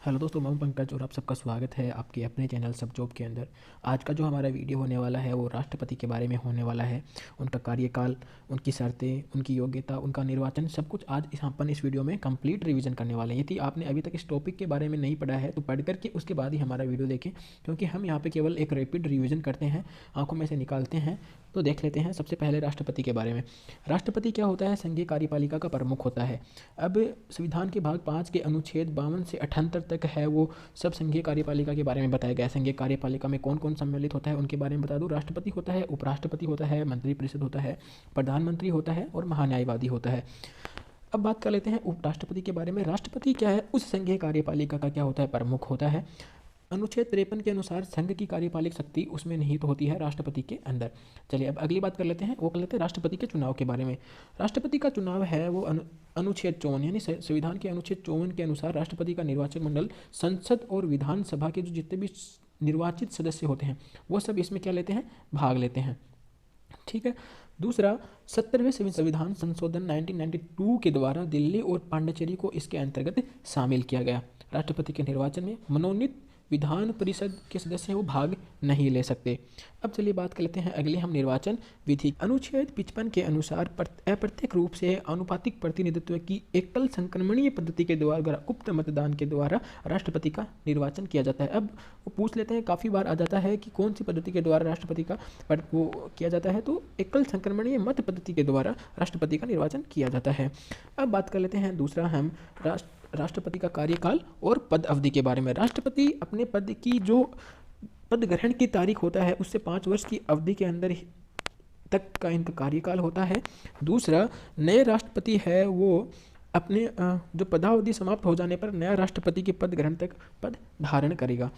Hello दोस्तों, मैं हूं पंकज और आप सबका स्वागत है आपके अपने चैनल सब जॉब के अंदर। आज का जो हमारा वीडियो होने वाला है वो राष्ट्रपति के बारे में होने वाला है। उनका कार्यकाल, उनकी शर्तें, उनकी योग्यता, उनका निर्वाचन, सब कुछ आज अपन इस वीडियो में कंप्लीट रिवीजन करने वाले हैं। यदि आपने अभी तक इस टॉपिक के बारे में नहीं पढ़ा है तो पढ़ करके उसके बाद ही हमारा वीडियो देखें, क्योंकि हम यहाँ पर केवल एक रैपिड रिविजन करते हैं, आँखों में से निकालते हैं। तो देख लेते हैं सबसे पहले राष्ट्रपति के बारे में। राष्ट्रपति क्या होता है? संघीय कार्यपालिका का प्रमुख होता है। अब संविधान के भाग 5 के अनुच्छेद 52 से 78 तक है वो सब संघीय कार्यपालिका के बारे में बताया गया है। संघीय कार्यपालिका में कौन कौन सम्मिलित होता है उनके बारे में बता दूं। राष्ट्रपति होता है, उपराष्ट्रपति होता है, मंत्रिपरिषद होता है, प्रधानमंत्री होता है और महान्यायवादी होता है। अब बात कर लेते हैं उपराष्ट्रपति के बारे में। राष्ट्रपति क्या है? उस संघीय कार्यपालिका का क्या होता है? प्रमुख होता है। अनुच्छेद 53 के अनुसार संघ की कार्यपालिक शक्ति उसमें निहित होती है राष्ट्रपति के अंदर। चलिए अब अगली बात कर लेते हैं, वो कर लेते हैं राष्ट्रपति के चुनाव के बारे में। राष्ट्रपति का चुनाव है वो अनुच्छेद 54 यानी संविधान के अनुच्छेद 54 के अनुसार राष्ट्रपति का निर्वाचक मंडल संसद और विधानसभा के जो जितने भी निर्वाचित सदस्य होते हैं वो सब इसमें क्या लेते हैं? भाग लेते हैं। ठीक है। दूसरा, 70वें संविधान संशोधन 1992 के द्वारा दिल्ली और पांडिचेरी को इसके अंतर्गत शामिल किया गया। राष्ट्रपति के निर्वाचन में मनोनीत विधान परिषद के सदस्य वो भाग नहीं ले सकते। अब चलिए बात कर लेते हैं अगले हम निर्वाचन विधि। अनुच्छेद 55 के अनुसार अप्रत्यक्ष रूप से आनुपातिक प्रतिनिधित्व की एकल संक्रमणीय पद्धति के द्वारा गुप्त मतदान के द्वारा राष्ट्रपति का निर्वाचन किया जाता है। अब वो पूछ लेते हैं, काफ़ी बार आ जाता है कि कौन सी पद्धति के द्वारा राष्ट्रपति का वो किया जाता है, तो एकल संक्रमणीय मत पद्धति के द्वारा राष्ट्रपति का निर्वाचन किया जाता है। अब बात कर लेते हैं दूसरा हम राष्ट्रपति का कार्यकाल और पद अवधि के बारे में। राष्ट्रपति अपने पद की जो पद ग्रहण की तारीख होता है उससे 5 वर्ष की अवधि के अंदर तक का इनका कार्यकाल होता है। दूसरा, नए राष्ट्रपति है वो अपने जो पदावधि समाप्त हो जाने पर नया राष्ट्रपति के पद ग्रहण तक पद धारण करेगा।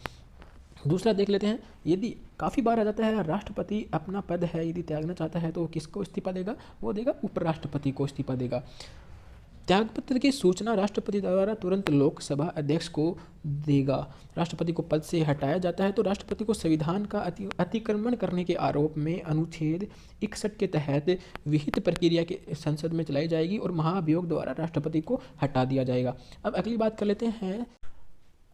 दूसरा देख लेते हैं, यदि काफ़ी बार आ जाता है राष्ट्रपति अपना पद है यदि त्यागना चाहता है तो किसको इस्तीफा देगा? वो देगा उपराष्ट्रपति को इस्तीफा देगा। त्यागपत्र की सूचना राष्ट्रपति द्वारा तुरंत लोकसभा अध्यक्ष को देगा। राष्ट्रपति को पद से हटाया जाता है तो राष्ट्रपति को संविधान का अतिक्रमण करने के आरोप में अनुच्छेद 61 के तहत विहित प्रक्रिया के संसद में चलाई जाएगी और महाभियोग द्वारा राष्ट्रपति को हटा दिया जाएगा। अब अगली बात कर लेते हैं,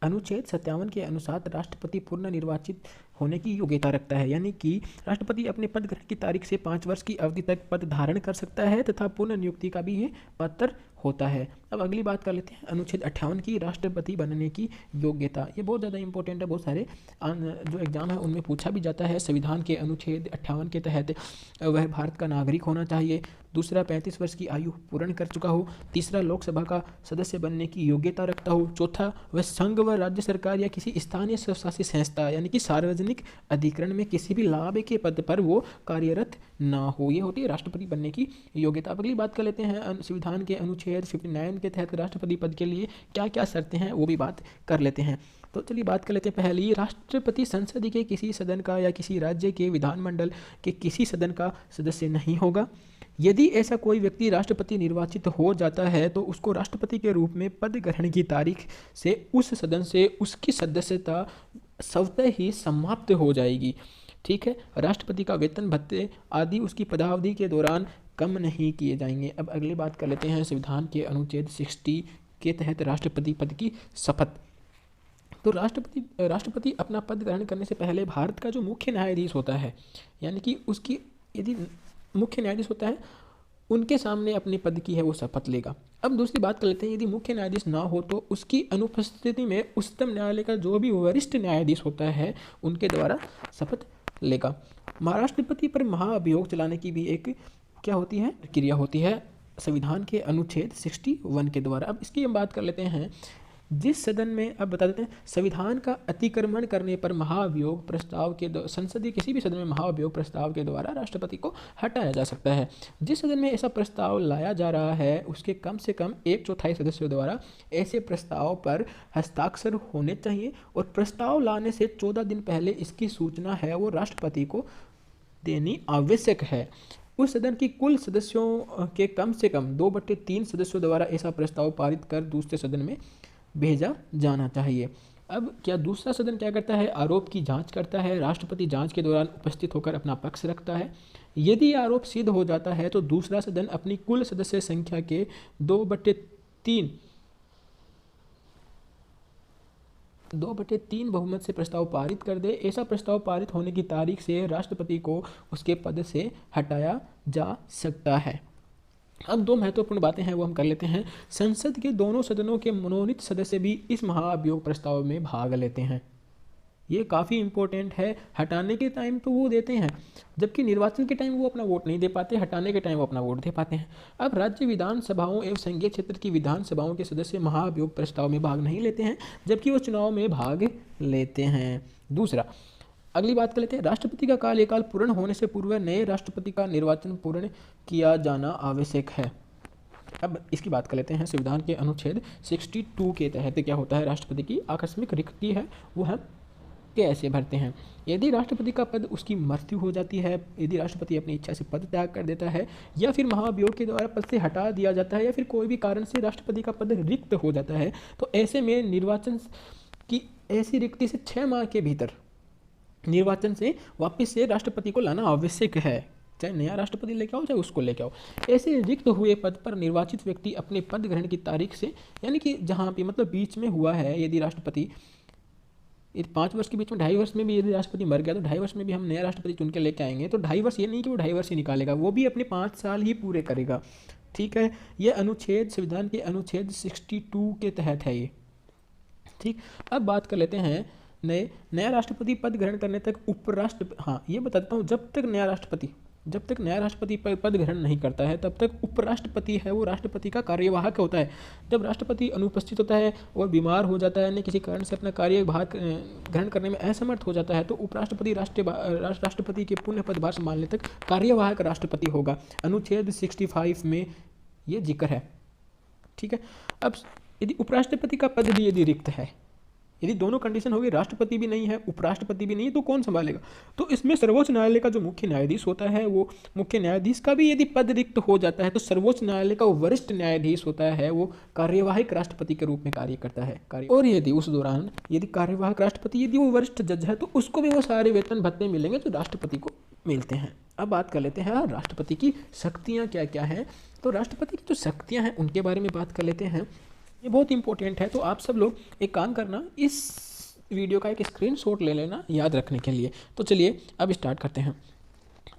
अनुच्छेद 57 के अनुसार राष्ट्रपति पूर्ण निर्वाचित होने की योग्यता रखता है, यानी कि राष्ट्रपति अपने पद ग्रहण की तारीख से 5 वर्ष की अवधि तक पद धारण कर सकता है तथा पूर्ण नियुक्ति का भी ये पात्र होता है। अब अगली बात कर लेते हैं, अनुच्छेद 58 की राष्ट्रपति बनने की योग्यता। ये बहुत ज़्यादा इंपॉर्टेंट है, बहुत सारे जो एग्जाम है उनमें पूछा भी जाता है। संविधान के अनुच्छेद 58 के तहत वह भारत का नागरिक होना चाहिए। दूसरा, 35 वर्ष की आयु पूर्ण कर चुका हो। तीसरा, लोकसभा का सदस्य बनने की योग्यता रखता हो। चौथा, वह संघ व राज्य सरकार या किसी स्थानीय स्वशासित संस्था यानी कि सार्वजनिक अधिकरण में किसी भी लाभ के पद पर वो कार्यरत ना हो। ये होती है राष्ट्रपति बनने की योग्यता। अगली बात कर लेते हैं, संविधान के अनुच्छेद 59 के तहत राष्ट्रपति पद के लिए क्या क्या शर्तें हैं वो भी बात कर लेते हैं। तो चलिए बात कर लेते हैं। पहली, राष्ट्रपति संसद के किसी सदन का या किसी राज्य के विधानमंडल के किसी सदन का सदस्य नहीं होगा। यदि ऐसा कोई व्यक्ति राष्ट्रपति निर्वाचित हो जाता है तो उसको राष्ट्रपति के रूप में पद ग्रहण की तारीख से उस सदन से उसकी सदस्यता स्वतः ही समाप्त हो जाएगी। ठीक है। राष्ट्रपति का वेतन भत्ते आदि उसकी पदावधि के दौरान कम नहीं किए जाएंगे। अब अगली बात कर लेते हैं, संविधान के अनुच्छेद 60 के तहत राष्ट्रपति पद की शपथ। तो राष्ट्रपति अपना पद ग्रहण करने से पहले भारत का जो मुख्य न्यायाधीश होता है, यानी कि उसकी यदि मुख्य न्यायाधीश होता है उनके सामने अपने पद की है वो शपथ लेगा। अब दूसरी बात कर लेते हैं, यदि मुख्य न्यायाधीश ना हो तो उसकी अनुपस्थिति में उच्चतम न्यायालय का जो भी वरिष्ठ न्यायाधीश होता है उनके द्वारा शपथ लेगा। महाराष्ट्रपति पर महाअभियोग चलाने की भी एक क्या होती है? क्रिया होती है संविधान के अनुच्छेद 61 के द्वारा। अब इसकी हम बात कर लेते हैं, जिस सदन में, अब बता देते हैं, संविधान का अतिक्रमण करने पर महाअभियोग प्रस्ताव के संसदीय किसी भी सदन में महाअभियोग प्रस्ताव के द्वारा राष्ट्रपति को हटाया जा सकता है। जिस सदन में ऐसा प्रस्ताव लाया जा रहा है उसके कम से कम 1/4 सदस्यों द्वारा ऐसे प्रस्ताव पर हस्ताक्षर होने चाहिए और प्रस्ताव लाने से 14 दिन पहले इसकी सूचना है वो राष्ट्रपति को देनी आवश्यक है। उस सदन की कुल सदस्यों के कम से कम 2/3 सदस्यों द्वारा ऐसा प्रस्ताव पारित कर दूसरे सदन में भेजा जाना चाहिए। अब क्या दूसरा सदन क्या करता है? आरोप की जांच करता है। राष्ट्रपति जांच के दौरान उपस्थित होकर अपना पक्ष रखता है। यदि आरोप सिद्ध हो जाता है तो दूसरा सदन अपनी कुल सदस्य संख्या के 2/3 2/3 बहुमत से प्रस्ताव पारित कर दे। ऐसा प्रस्ताव पारित होने की तारीख से राष्ट्रपति को उसके पद से हटाया जा सकता है। अब 2 महत्वपूर्ण बातें हैं वो हम कर लेते हैं। संसद के दोनों सदनों के मनोनीत सदस्य भी इस महाभियोग प्रस्ताव में भाग लेते हैं। ये काफ़ी इंपॉर्टेंट है। हटाने के टाइम तो वो देते हैं, जबकि निर्वाचन के टाइम वो अपना वोट नहीं दे पाते, हटाने के टाइम वो अपना वोट दे पाते हैं। अब राज्य विधानसभाओं एवं संघीय क्षेत्र की विधानसभाओं के सदस्य महाभियोग प्रस्ताव में भाग नहीं लेते हैं, जबकि वो चुनाव में भाग लेते हैं। दूसरा, अगली बात कर लेते हैं। राष्ट्रपति का कार्यकाल पूर्ण होने से पूर्व नए राष्ट्रपति का निर्वाचन पूर्ण किया जाना आवश्यक है। अब इसकी बात कर लेते हैं। संविधान के अनुच्छेद 62 के तहत क्या होता है, राष्ट्रपति की आकस्मिक रिक्ति है वो हम कैसे भरते हैं। यदि राष्ट्रपति का पद उसकी मृत्यु हो जाती है, यदि राष्ट्रपति अपनी इच्छा से पद त्याग कर देता है, या फिर महाभियोग के द्वारा पद से हटा दिया जाता है, या फिर कोई भी कारण से राष्ट्रपति का पद रिक्त हो जाता है, तो ऐसे में निर्वाचन की ऐसी रिक्ति से 6 माह के भीतर निर्वाचन से वापस से राष्ट्रपति को लाना आवश्यक है। चाहे नया राष्ट्रपति लेके आओ, चाहे उसको लेके आओ। ऐसे रिक्त हुए पद पर निर्वाचित व्यक्ति अपने पद ग्रहण की तारीख से, यानी कि जहाँ पे मतलब बीच में हुआ है, यदि राष्ट्रपति 5 वर्ष के बीच में 2.5 वर्ष में भी यदि राष्ट्रपति मर गया तो 2.5 वर्ष में भी हम नया राष्ट्रपति चुन के लेके आएंगे, तो 2.5 वर्ष ये नहीं कि वो 2.5 वर्ष ही निकालेगा, वो भी अपने 5 साल ही पूरे करेगा। ठीक है, ये अनुच्छेद संविधान के अनुच्छेद 62 के तहत है ये। ठीक, अब बात कर लेते हैं नया राष्ट्रपति पद ग्रहण करने तक ये बता देता हूँ, जब तक नया राष्ट्रपति पद ग्रहण नहीं करता है तब तक उपराष्ट्रपति है वो राष्ट्रपति का कार्यवाहक होता है। जब राष्ट्रपति अनुपस्थित होता है और बीमार हो जाता है, अन्य किसी कारण से अपना कार्यभार ग्रहण करने में असमर्थ हो जाता है, तो उपराष्ट्रपति राष्ट्रपति के पुण्य पदभार संभालने तक कार्यवाहक राष्ट्रपति होगा। अनुच्छेद 65 में ये जिक्र है। ठीक है, अब यदि उपराष्ट्रपति का पद भी यदि रिक्त है, यदि दोनों कंडीशन होगी, राष्ट्रपति भी नहीं है, उपराष्ट्रपति भी नहीं है, तो कौन संभालेगा? तो इसमें सर्वोच्च न्यायालय का जो मुख्य न्यायाधीश होता है, वो मुख्य न्यायाधीश का भी यदि पद रिक्त हो जाता है, तो सर्वोच्च न्यायालय का वरिष्ठ न्यायाधीश होता है, वो कार्यवाहक राष्ट्रपति के रूप में कार्य करता है। और यदि उस दौरान यदि कार्यवाहक राष्ट्रपति यदि वो वरिष्ठ जज है, तो उसको भी वो सारे वेतन भत्ते मिलेंगे जो राष्ट्रपति को मिलते हैं। अब बात कर लेते हैं राष्ट्रपति की शक्तियाँ क्या क्या हैं। तो राष्ट्रपति की जो शक्तियाँ हैं उनके बारे में बात कर लेते हैं। ये बहुत इंपॉर्टेंट है, तो आप सब लोग एक काम करना, इस वीडियो का एक स्क्रीनशॉट ले लेना याद रखने के लिए। तो चलिए अब स्टार्ट करते हैं।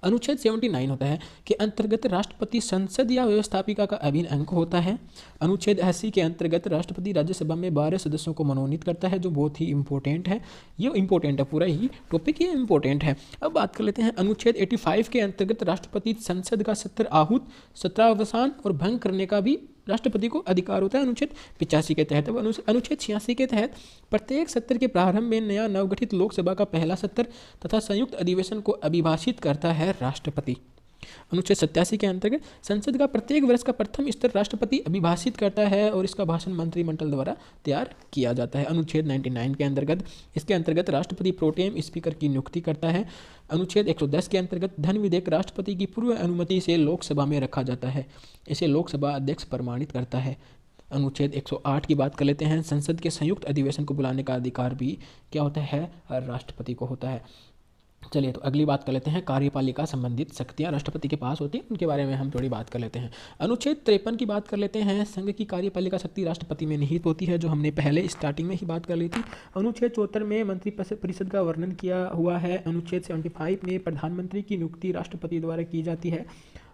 अनुच्छेद 79 होता है के अंतर्गत राष्ट्रपति संसद या व्यवस्थापिका का अभिन्न अंग होता है। अनुच्छेद 80 के अंतर्गत राष्ट्रपति राज्यसभा में 12 सदस्यों को मनोनीत करता है, जो बहुत ही इंपॉर्टेंट है। ये इंपॉर्टेंट है, पूरा ही टॉपिक ये इंपॉर्टेंट है। अब बात कर लेते हैं अनुच्छेद 85 के अंतर्गत राष्ट्रपति संसद का सत्र आहूत, सत्रावसान और भंग करने का भी राष्ट्रपति को अधिकार होता है। अनुच्छेद 85 के तहत। अनुच्छेद 86 के तहत प्रत्येक सत्र के प्रारंभ में नया नवगठित लोकसभा का पहला सत्र तथा संयुक्त अधिवेशन को अभिभाषित करता है राष्ट्रपति। अनुच्छेद 87 के अंतर्गत संसद का प्रत्येक वर्ष का प्रथम स्तर राष्ट्रपति अभिभाषित करता है और इसका भाषण मंत्रिमंडल द्वारा तैयार किया जाता है। अनुच्छेद 99 के अंतर्गत इसके अंतर्गत राष्ट्रपति प्रोटेम स्पीकर की नियुक्ति करता है। अनुच्छेद 110 के अंतर्गत धन विधेयक राष्ट्रपति की पूर्व अनुमति से लोकसभा में रखा जाता है, इसे लोकसभा अध्यक्ष प्रमाणित करता है। अनुच्छेद 108 की बात कर लेते हैं। संसद के संयुक्त अधिवेशन को बुलाने का अधिकार भी क्या होता है, राष्ट्रपति को होता है। चलिए तो अगली बात कर लेते हैं। कार्यपालिका संबंधित शक्तियां राष्ट्रपति के पास होती हैं, उनके बारे में हम थोड़ी बात कर लेते हैं। अनुच्छेद 53 की बात कर लेते हैं। संघ की कार्यपालिका शक्ति राष्ट्रपति में निहित होती है, जो हमने पहले स्टार्टिंग में ही बात कर ली थी। अनुच्छेद 74 में मंत्रिपरिषद का वर्णन किया हुआ है। अनुच्छेद 75 में प्रधानमंत्री की नियुक्ति राष्ट्रपति द्वारा की जाती है।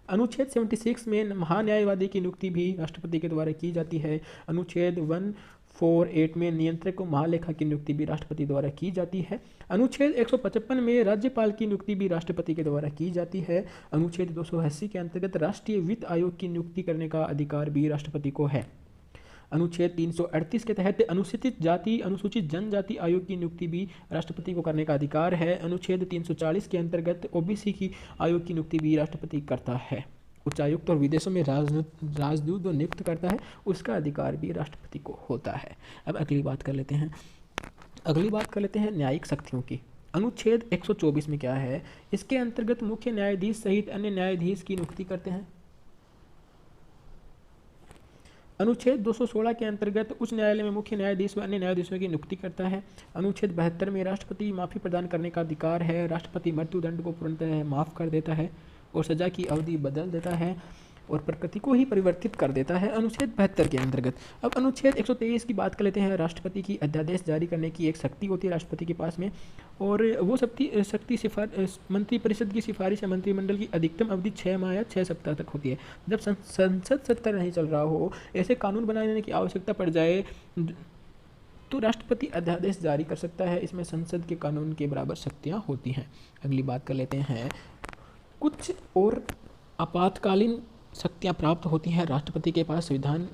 अनुच्छेद 76 में महान्यायवादी की नियुक्ति भी राष्ट्रपति के द्वारा की जाती है। अनुच्छेद 148 में नियंत्रक को महालेखा की नियुक्ति भी राष्ट्रपति द्वारा की जाती है। अनुच्छेद 155 में राज्यपाल की नियुक्ति भी राष्ट्रपति के द्वारा की जाती है। अनुच्छेद 280 के अंतर्गत राष्ट्रीय वित्त आयोग की नियुक्ति करने का अधिकार भी राष्ट्रपति को है। अनुच्छेद 338 के तहत अनुसूचित जाति अनुसूचित जनजाति आयोग की नियुक्ति भी राष्ट्रपति को करने का अधिकार है। अनुच्छेद 340 के अंतर्गत ओबीसी की आयोग की नियुक्ति भी राष्ट्रपति करता है। उच्चायुक्त और विदेशों में राजदूत जो नियुक्त करता है, उसका अधिकार भी राष्ट्रपति को होता है। अब अगली बात कर लेते हैं न्यायिक शक्तियों की। अनुच्छेद 124 में क्या है, इसके अंतर्गत मुख्य न्यायाधीश सहित अन्य न्यायाधीश की नियुक्ति करते हैं। अनुच्छेद 216 के अंतर्गत उच्च न्यायालय में मुख्य न्यायाधीश व अन्य न्यायाधीशों की नियुक्ति करता है। अनुच्छेद 72 में राष्ट्रपति माफी प्रदान करने का अधिकार है। राष्ट्रपति मृत्युदंड को पूर्णतः माफ कर देता है और सजा की अवधि बदल देता है। और प्रकृति को ही परिवर्तित कर देता है अनुच्छेद 72 के अंतर्गत। अब अनुच्छेद 123 की बात कर लेते हैं। राष्ट्रपति की अध्यादेश जारी करने की एक शक्ति होती है राष्ट्रपति के पास में, और वो शक्ति मंत्रिपरिषद की सिफारिश या मंत्रिमंडल की अधिकतम अवधि 6 माह या 6 सप्ताह तक होती है। जब संसद सत्र नहीं चल रहा हो, ऐसे कानून बनाने की आवश्यकता पड़ जाए, तो राष्ट्रपति अध्यादेश जारी कर सकता है। इसमें संसद के कानून के बराबर शक्तियाँ होती हैं। अगली बात कर लेते हैं, कुछ और आपातकालीन शक्तियाँ प्राप्त होती हैं राष्ट्रपति के पास संविधान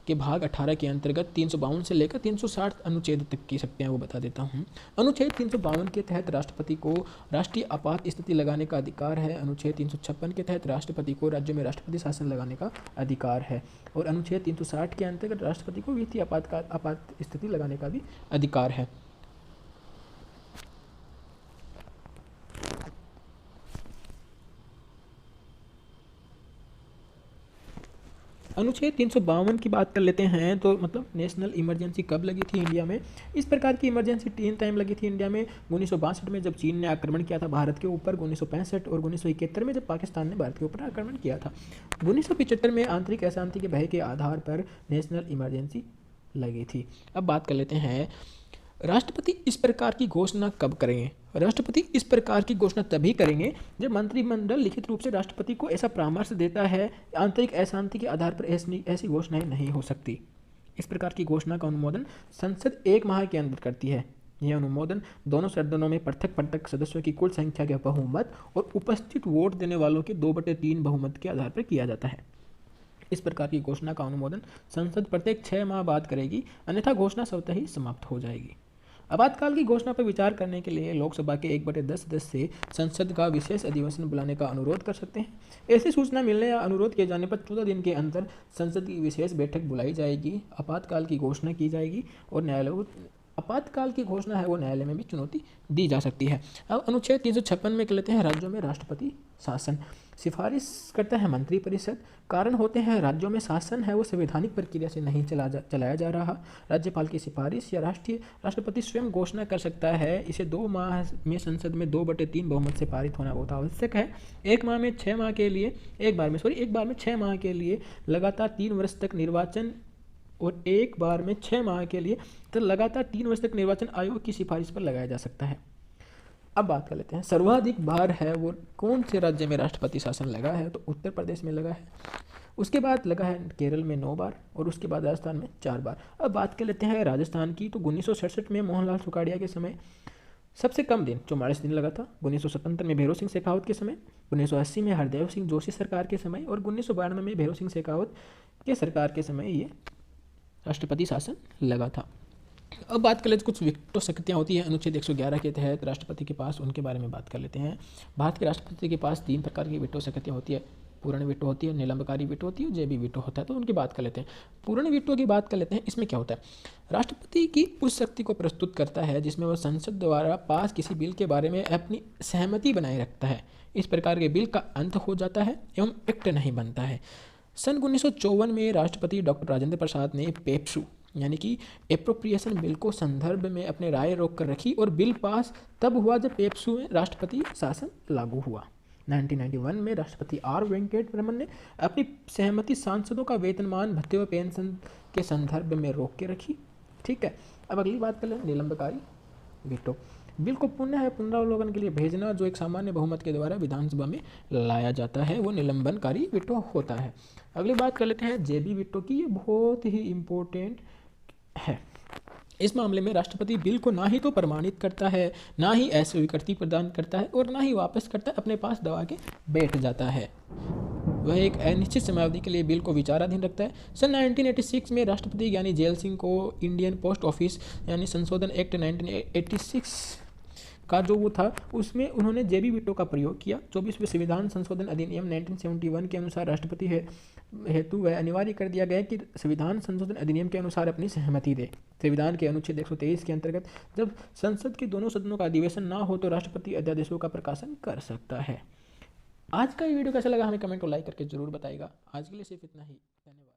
के भाग 18 के अंतर्गत 352 से लेकर 360 अनुच्छेद तक की शक्तियाँ वो बता देता हूँ। अनुच्छेद 352 के तहत राष्ट्रपति को राष्ट्रीय आपात स्थिति लगाने का अधिकार है। अनुच्छेद 356 के तहत राष्ट्रपति को राज्यों में राष्ट्रपति शासन लगाने का अधिकार है, और अनुच्छेद 360 के अंतर्गत राष्ट्रपति को वित्तीय आपात स्थिति लगाने का भी अधिकार है। अनुच्छेद 352 की बात कर लेते हैं, तो मतलब नेशनल इमरजेंसी कब लगी थी इंडिया में। इस प्रकार की इमरजेंसी 3 टाइम लगी थी इंडिया में। 1962 में जब चीन ने आक्रमण किया था भारत के ऊपर, 1965 और 1971 में जब पाकिस्तान ने भारत के ऊपर आक्रमण किया था। 1975 में आंतरिक अशांति के भय के आधार पर नेशनल इमरजेंसी लगी थी। अब बात कर लेते हैं, राष्ट्रपति इस प्रकार की घोषणा कब करेंगे। राष्ट्रपति इस प्रकार की घोषणा तभी करेंगे जब मंत्रिमंडल लिखित रूप से राष्ट्रपति को ऐसा परामर्श देता है। आंतरिक अशांति के आधार पर ऐसी घोषणाएं नहीं हो सकती। इस प्रकार की घोषणा का अनुमोदन संसद 1 माह के अंदर करती है। यह अनुमोदन दोनों सदनों में पृथक पृथक सदस्यों की कुल संख्या के बहुमत और उपस्थित वोट देने वालों के 2/3 बहुमत के आधार पर किया जाता है। इस प्रकार की घोषणा का अनुमोदन संसद प्रत्येक 6 माह बाद करेगी, अन्यथा घोषणा स्वतः ही समाप्त हो जाएगी। आपातकाल की घोषणा पर विचार करने के लिए लोकसभा के 1/10 सदस्य से संसद का विशेष अधिवेशन बुलाने का अनुरोध कर सकते हैं। ऐसी सूचना मिलने या अनुरोध किए जाने पर 14 दिन के अंदर संसद की विशेष बैठक बुलाई जाएगी, आपातकाल की घोषणा की जाएगी, और न्यायालय आपातकाल की घोषणा है वो न्यायालय में भी चुनौती दी जा सकती है। अब अनुच्छेद 356 में कर लेते हैं, राज्यों में राष्ट्रपति शासन सिफारिश करता है मंत्रिपरिषद। कारण होते हैं, राज्यों में शासन है वो संवैधानिक प्रक्रिया से नहीं चलाया जा रहा। राज्यपाल की सिफारिश या राष्ट्रपति स्वयं घोषणा कर सकता है। इसे 2 माह में संसद में 2/3 बहुमत से पारित होना बहुत आवश्यक है। एक बार में 6 माह के लिए लगातार 3 वर्ष तक निर्वाचन, और एक बार में 6 माह के लिए तो लगातार 3 वर्ष तक निर्वाचन आयोग की सिफारिश पर लगाया जा सकता है। अब बात कर लेते हैं, सर्वाधिक बार है वो कौन से राज्य में राष्ट्रपति शासन लगा है, तो उत्तर प्रदेश में लगा है। उसके बाद लगा है केरल में 9 बार, और उसके बाद राजस्थान में 4 बार। अब बात कर लेते हैं राजस्थान की, तो 1967 में मोहनलाल सुखाड़िया के समय सबसे कम दिन 44 दिन लगा था। 1977 में भैरव सिंह शेखावत के समय, 1980 में हरदेव सिंह जोशी सरकार के समय, और 1992 में भैरव सिंह शेखावत के सरकार के समय ये राष्ट्रपति शासन लगा था। अब बात कर लेते कुछ विटो शक्तियाँ होती हैं अनुच्छेद 111 के तहत राष्ट्रपति के पास, उनके बारे में बात कर लेते हैं। भारत के राष्ट्रपति के पास 3 प्रकार की विटो शक्तियाँ होती है। पूर्ण विटो होती है, निलंबकारी विटो होती है, जेबी विटो होता है। तो उनकी बात कर लेते हैं। पूर्ण विटो की बात कर लेते हैं। इसमें क्या होता है, राष्ट्रपति की उस शक्ति को प्रस्तुत करता है जिसमें वह संसद द्वारा पास किसी बिल के बारे में अपनी सहमति बनाए रखता है। इस प्रकार के बिल का अंत हो जाता है एवं एक्ट नहीं बनता है। सन 1954 में राष्ट्रपति डॉक्टर राजेंद्र प्रसाद ने पेप्सू यानी कि एप्रोप्रिएशन बिल को संदर्भ में अपने राय रोक कर रखी, और बिल पास तब हुआ जब पेप्सू में राष्ट्रपति शासन लागू हुआ। 1991 में राष्ट्रपति आर वेंकट रमन ने अपनी सहमति सांसदों का वेतनमान, भत्ते व पेंशन के संदर्भ में रोक के रखी। ठीक है, अब अगली बात कर लें निलंबकारी वीटो। बिल को पुनरावलोकन के लिए भेजना, जो एक सामान्य बहुमत के द्वारा विधानसभा में लाया जाता है, वो निलंबनकारी वीटो होता है। अगली बात कर लेते हैं जेबी वीटो की। ये बहुत ही इम्पोर्टेंट है। इस मामले में राष्ट्रपति बिल को ना ही तो प्रमाणित करता है, ना ही अस्वीकृति प्रदान करता है, और ना ही वापस करता है, अपने पास दबा के बैठ जाता है। वह एक अनिश्चित समयावधि के लिए बिल को विचाराधीन रखता है। सन 1986 में राष्ट्रपति यानी जेल सिंह को इंडियन पोस्ट ऑफिस यानी संशोधन एक्ट 1986 का जो वो था, उसमें उन्होंने जेबी वीटो का प्रयोग किया। 24वें संविधान संशोधन अधिनियम 1971 के अनुसार राष्ट्रपति हेतु वह अनिवार्य कर दिया गया कि संविधान संशोधन अधिनियम के अनुसार अपनी सहमति दे। संविधान के अनुच्छेद 123 के अंतर्गत जब संसद के दोनों सदनों का अधिवेशन ना हो तो राष्ट्रपति अध्यादेशों का प्रकाशन कर सकता है। आज का ये वीडियो कैसा लगा हमें कमेंट को लाइक करके जरूर बताइएगा। आज के लिए सिर्फ इतना ही, धन्यवाद।